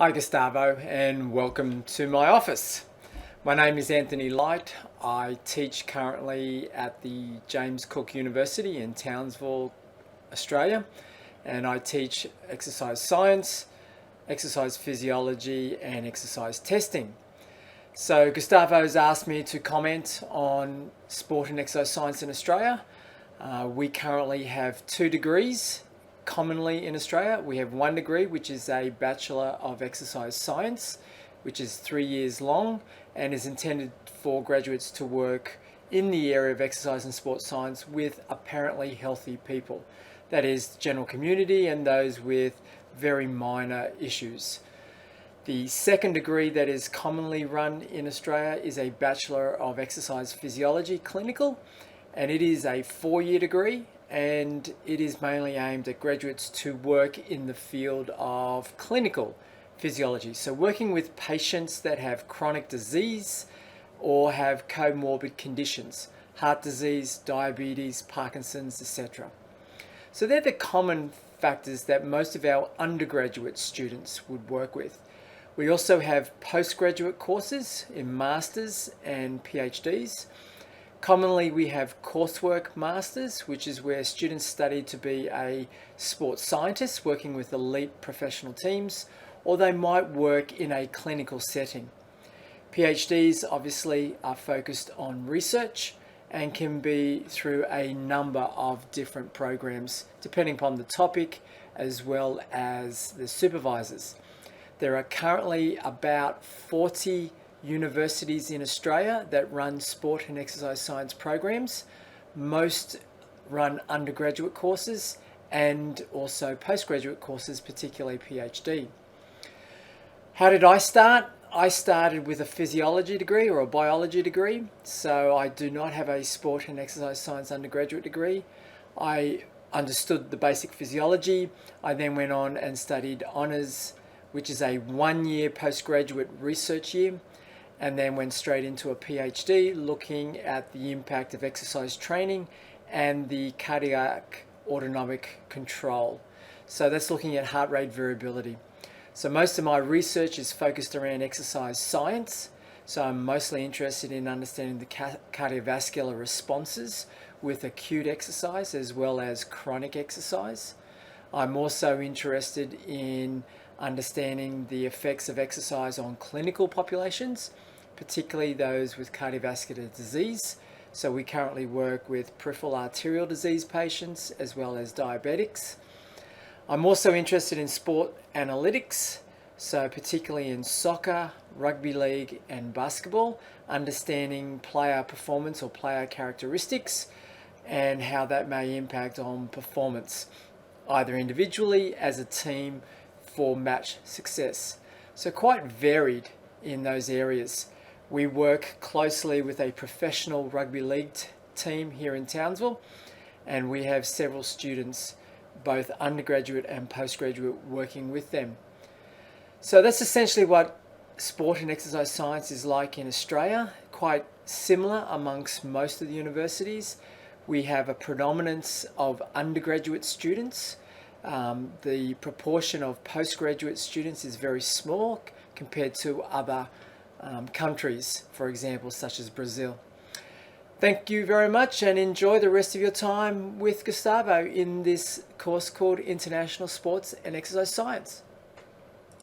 Hi Gustavo, and welcome to my office. My name is Anthony Leicht. I teach currently at the James Cook University in Townsville, Australia, and I teach exercise science, exercise physiology and exercise testing. So Gustavo's asked me to comment on sport and exercise science in Australia. We currently have 2 degrees. Commonly in Australia, we have 1 degree, which is a Bachelor of Exercise Science, which is 3 years long and is intended for graduates to work in the area of exercise and sports science with apparently healthy people. That is, the general community and those with very minor issues. The 2nd degree that is commonly run in Australia is a Bachelor of Exercise Physiology Clinical, and it is a 4-year degree, and it is mainly aimed at graduates to work in the field of clinical physiology. So working with patients that have chronic disease or have comorbid conditions, heart disease, diabetes, Parkinson's, etc. So they're the common factors that most of our undergraduate students would work with. We also have postgraduate courses in masters and PhDs. Commonly we have coursework masters, which is where students study to be a sports scientist working with elite professional teams, or they might work in a clinical setting. PhDs obviously are focused on research and can be through a number of different programs depending upon the topic as well as the supervisors. There are currently about 40 universities in Australia that run sport and exercise science programs. Most run undergraduate courses and also postgraduate courses, particularly PhD. How did I start? I started with a physiology degree or a biology degree, so I do not have a sport and exercise science undergraduate degree. I understood the basic physiology. I then went on and studied honours, which is a 1-year postgraduate research year, and then went straight into a PhD looking at the impact of exercise training and the cardiac autonomic control. So that's looking at heart rate variability. So most of my research is focused around exercise science. So I'm mostly interested in understanding the cardiovascular responses with acute exercise as well as chronic exercise. I'm also interested in understanding the effects of exercise on clinical populations, particularly those with cardiovascular disease. So we currently work with peripheral arterial disease patients as well as diabetics. I'm also interested in sport analytics, so particularly in soccer, rugby league and basketball, understanding player performance or player characteristics and how that may impact on performance, either individually as a team for match success. So quite varied in those areas. We work closely with a professional rugby league team here in Townsville, and we have several students, both undergraduate and postgraduate, working with them. So that's essentially what sport and exercise science is like in Australia, quite similar amongst most of the universities. We have a predominance of undergraduate students. The proportion of postgraduate students is very small compared to other countries, for example, such as Brazil. Thank you very much and enjoy the rest of your time with Gustavo in this course called International Sports and Exercise Science.